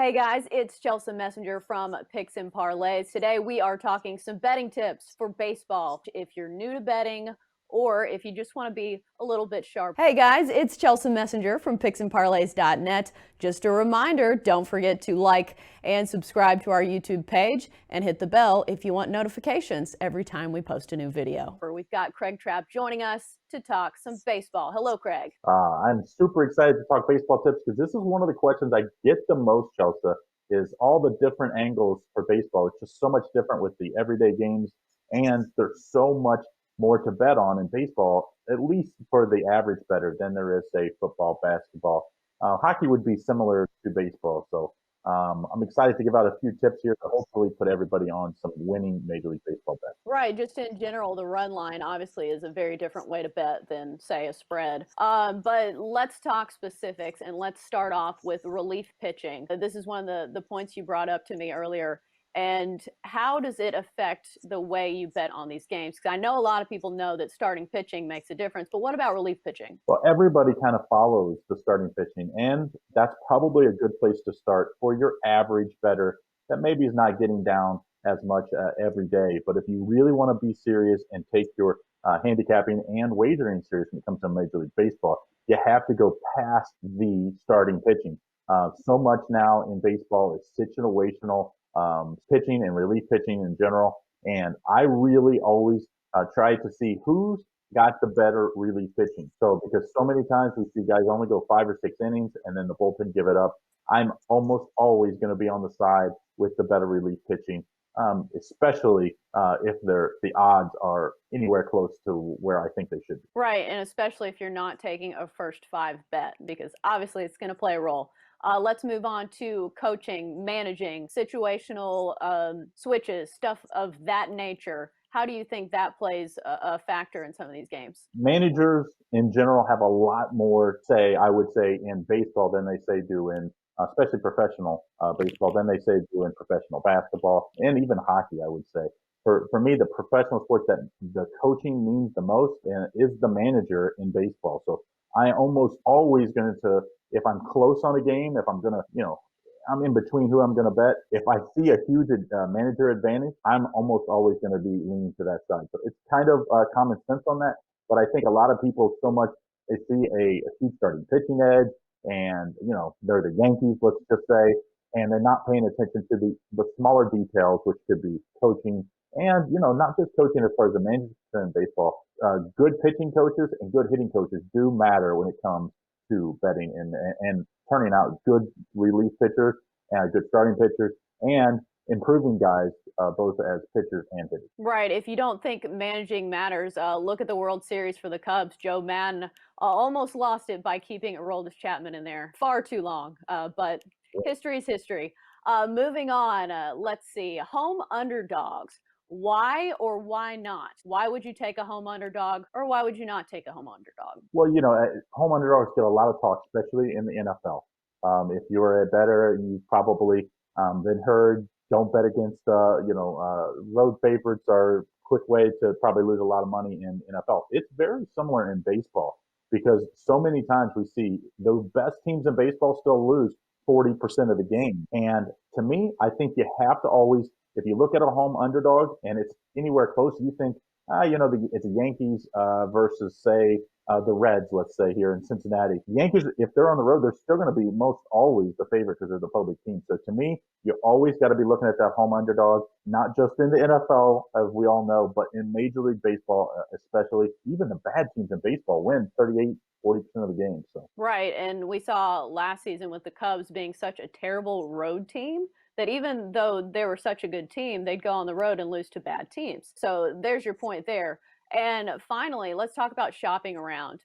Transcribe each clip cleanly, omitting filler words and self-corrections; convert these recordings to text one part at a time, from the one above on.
Hey guys, it's Chelsea Messenger from Picks and Parlays. Today we are talking some betting tips for baseball. If you're new to betting or if you just want to be a little bit sharp. Hey guys, it's Chelsea Messenger from picksandparlays.net. Just a reminder, don't forget to like and subscribe to our YouTube page and hit the bell if you want notifications every time we post a new video. We've got Craig Trapp joining us to talk some baseball. Hello, Craig. I'm super excited to talk baseball tips because this is one of the questions I get the most, Chelsea, is all the different angles for baseball. It's just so much different with the everyday games, and there's so much more to bet on in baseball, at least for the average bettor, than there is, say, football, basketball. Hockey would be similar to baseball, so I'm excited to give out a few tips here to hopefully put everybody on some winning Major League Baseball bets. Right, just in general, the run line obviously is a very different way to bet than, say, a spread. But let's talk specifics, and let's start off with relief pitching. This is one of the points you brought up to me earlier. And how does it affect the way you bet on these games? Because I know a lot of people know that starting pitching makes a difference, but what about relief pitching? Well, everybody kind of follows the starting pitching, and that's probably a good place to start for your average bettor that maybe is not getting down as much every day. But if you really want to be serious and take your handicapping and wagering serious when it comes to Major League Baseball, you have to go past the starting pitching. So much now in baseball is situational pitching and relief pitching in general. And I really always try to see who's got the better relief pitching. So because so many times we see guys only go 5 or 6 innings and then the bullpen give it up. I'm almost always going to be on the side with the better relief pitching, especially if the odds are anywhere close to where I think they should be. Right, and especially if you're not taking a first five bet, because obviously it's going to play a role. Let's move on to coaching, managing, situational switches, stuff of that nature. How do you think that plays a factor in some of these games? Managers in general have a lot more say, I would say, in baseball than they say do in, especially professional baseball, than they say do in professional basketball and even hockey, I would say. For me, the professional sports that the coaching means the most is the manager in baseball. So I almost always going to, if I'm close on a game, if I'm going to, I'm in between who I'm going to bet. If I see a huge manager advantage, I'm almost always going to be leaning to that side. So it's kind of common sense on that. But I think a lot of people so much they see a huge starting pitching edge, and they're the Yankees, let's just say, and they're not paying attention to the smaller details, which could be coaching, and not just coaching as far as the manager in baseball. Good pitching coaches and good hitting coaches do matter when it comes to betting and turning out good relief pitchers and good starting pitchers and improving guys both as pitchers and hitters. Right. If you don't think managing matters, look at the World Series for the Cubs. Joe Madden almost lost it by keeping Aroldis Chapman in there far too long. But history is history. Moving on, let's see. Home underdogs. Why or why not? Why would you take a home underdog or why would you not take a home underdog? Well, home underdogs get a lot of talk, especially in the NFL. If you're a bettor, you've probably been heard, don't bet against, road favorites are a quick way to probably lose a lot of money in NFL. It's very similar in baseball because so many times we see the best teams in baseball still lose 40% of the game. And to me, I think you have to always, if you look at a home underdog and it's anywhere close, you think, it's the Yankees versus, say, the Reds, let's say, here in Cincinnati. The Yankees, if they're on the road, they're still going to be most always the favorite because they're the public team. So to me, you always got to be looking at that home underdog, not just in the NFL, as we all know, but in Major League Baseball, especially. Even the bad teams in baseball win 38, 40% of the games. So. Right. And we saw last season with the Cubs being such a terrible road team that even though they were such a good team, they'd go on the road and lose to bad teams. So there's your point there. And finally, let's talk about shopping around.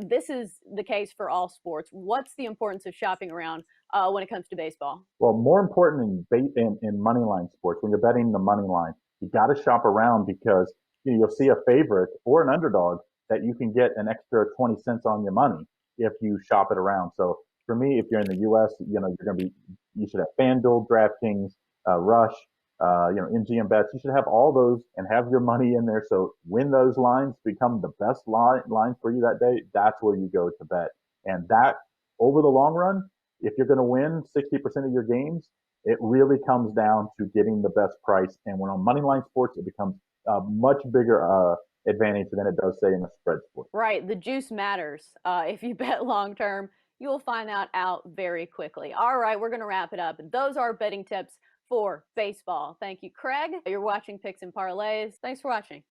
This is the case for all sports. What's the importance of shopping around when it comes to baseball? Well, more important in money line sports, when you're betting the money line, you got to shop around because you'll see a favorite or an underdog that you can get an extra 20 cents on your money if you shop it around. So for me, if you're in the U.S., you should have FanDuel, DraftKings, Rush, MGM bets. You should have all those and have your money in there. So when those lines become the best lines for you that day, that's where you go to bet. And that over the long run if you're going to win 60% of your games, it really comes down to getting the best price. And when on moneyline sports, it becomes a much bigger advantage than it does, say, in a spread sport. Right. The juice matters. If you bet long term, you will find that out very quickly. All right, we're going to wrap it up. Those are betting tips for baseball. Thank you, Craig. You're watching Picks and Parlays. Thanks for watching.